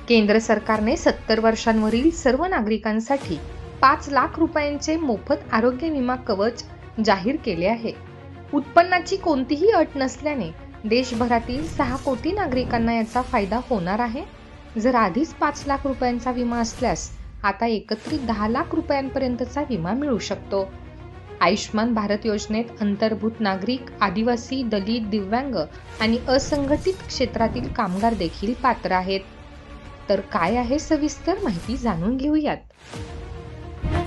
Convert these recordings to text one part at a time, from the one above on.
केंद्र सरकारने 70 वर्षांवरील सर्व नागरिकांसाठी 5 लाख रुपयांचे मोफत आरोग्य विमा कवच जाहीर केले आहे. उत्पन्नाची कोणतीही अट नसल्याने देशभरातील 6 कोटी नागरिकांना याचा फायदा होणार आहे. जर आधीच 5 लाख रुपयांचा विमा असल्यास आता एकत्रित 10 लाख रुपयांपर्यंतचा विमा मिळू शकतो. आयुष्मान भारत योजनेत अंतर्भूत नागरिक, आदिवासी, दलित, दिव्यांग आणि असंघटित क्षेत्रातील कामगार देखील पात्र आहेत. तर काय आहे सविस्तर माहिती जाणून घेऊयात.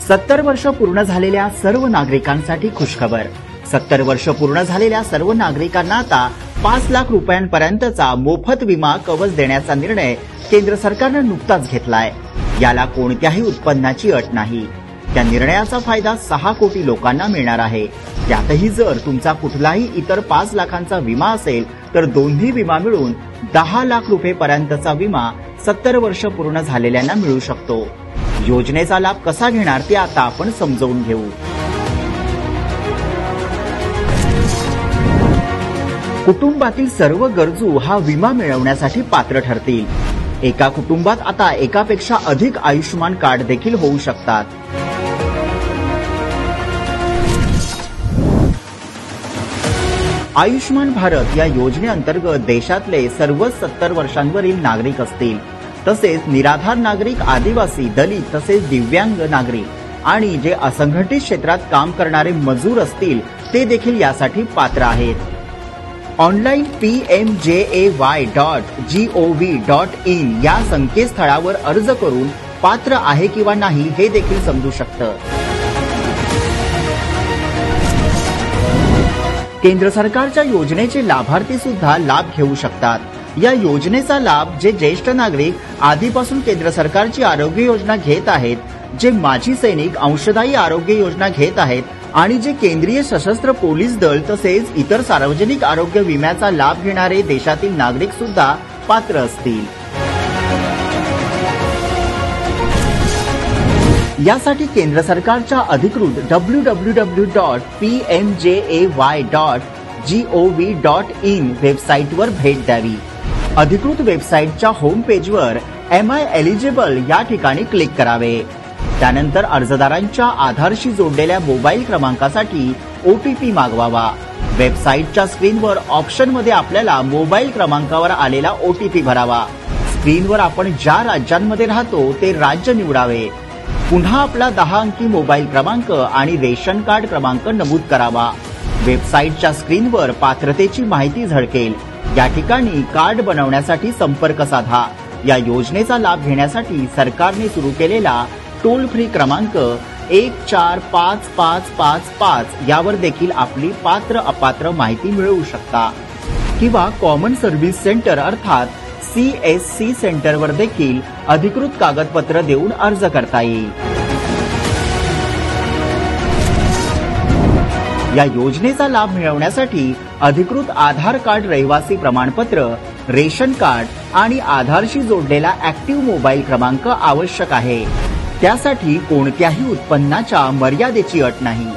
70 वर्ष पूर्ण झालेल्या सर्व नागरिकांसाठी खुशखबर. 70 वर्ष पूर्ण झालेल्या सर्व नागरिकांना आता 5 लाख रुपयांपर्यंतचा मोफत विमा कवच देण्याचा निर्णय केंद्र सरकारने नुकताच घेतलाय. याला कोणत्याही उत्पन्नाची अट नाही. त्या निर्णयाचा फायदा 6 कोटी लोकांना मिळणार आहे. त्यातही जर तुमचा कुठलाही इतर 5 लाखांचा विमा असेल तर दोन्ही विमा मिळून 10 लाख रुपयेपर्यंतचा विमा 70 वर्ष पूर्ण झालेल्यांना मिळू शकतो. योजनेचा लाभ कसा घेणार ते आता आपण समजावून घेऊ. कुटुंबातील सर्व गरजू हा विमा मिळवण्यासाठी पात्र ठरतील. एका कुटुंबात आता एकापेक्षा अधिक आयुष्यमान कार्ड देखील होऊ शकतात. आयुष्मान भारत या योजनेअंतर्गत देशातले सर्वच 70 वर्षांवरील नागरिक असतील. तसेच निराधार नागरिक, आदिवासी, दलित तसेच दिव्यांग नागरिक आणि जे असंघटित क्षेत्रात काम करणारे मजूर असतील ते देखील यासाठी पात्र आहेत. ऑनलाईन pmjay.gov.in या संकेतस्थळावर अर्ज करून पात्र आहे किंवा नाही हे देखील समजू शकतं. केंद्र सरकारच्या योजनेचे लाभार्थी सुद्धा लाभ घेऊ शकतात. या योजनेचा लाभ जे ज्येष्ठ नागरिक आधीपासून केंद्र सरकारची आरोग्य योजना घेत आहेत, जे माजी सैनिक अंशदायी आरोग्य योजना घेत आहेत आणि जे केंद्रीय सशस्त्र पोलीस दल तसेच इतर सार्वजनिक आरोग्य विम्याचा लाभ घेणारे देशातील नागरिक सुद्धा पात्र असतील. यासाठी केंद्र सरकारच्या अधिकृत www.pmjay.gov.in वेबसाईटवर भेट द्यावी. अधिकृत वेबसाईटच्या होम पेजवर एम आय एलिजिबल या ठिकाणी क्लिक करावे. त्यानंतर अर्जदारांच्या आधारशी जोडलेल्या मोबाईल क्रमांकासाठी OTP मागवावा. वेबसाईटच्या स्क्रीनवर ऑप्शनमध्ये आपल्याला मोबाईल क्रमांकावर आलेला OTP भरावा. स्क्रीनवर आपण ज्या राज्यांमध्ये राहतो ते राज्य निवडावे. पुन्हा आपला 10 अंकी मोबाईल क्रमांक आणि रेशन कार्ड क्रमांक नमूद करावा. वेबसाईटच्या स्क्रीनवर पात्रतेची माहिती झळकेल. या ठिकाणी कार्ड बनवण्यासाठी संपर्क साधा. या योजनेचा लाभ घेण्यासाठी सरकारने सुरू केलेला टोल फ्री क्रमांक 145555 यावर देखील आपली पात्र अपात्र माहिती मिळवू शकता. किंवा कॉमन सर्व्हिस सेंटर अर्थात CSC सेंटरवर देखील अधिकृत कागदपत्र देऊन अर्ज करता येईल. या योजनेचा लाभ मिळवण्यासाठी अधिकृत आधार कार्ड, रहिवासी प्रमाणपत्र, रेशन कार्ड आणि आधारशी जोडलेला ऍक्टिव्ह मोबाईल क्रमांक आवश्यक आहे. त्यासाठी कोणत्याही उत्पन्नाच्या मर्यादेची अट नाही.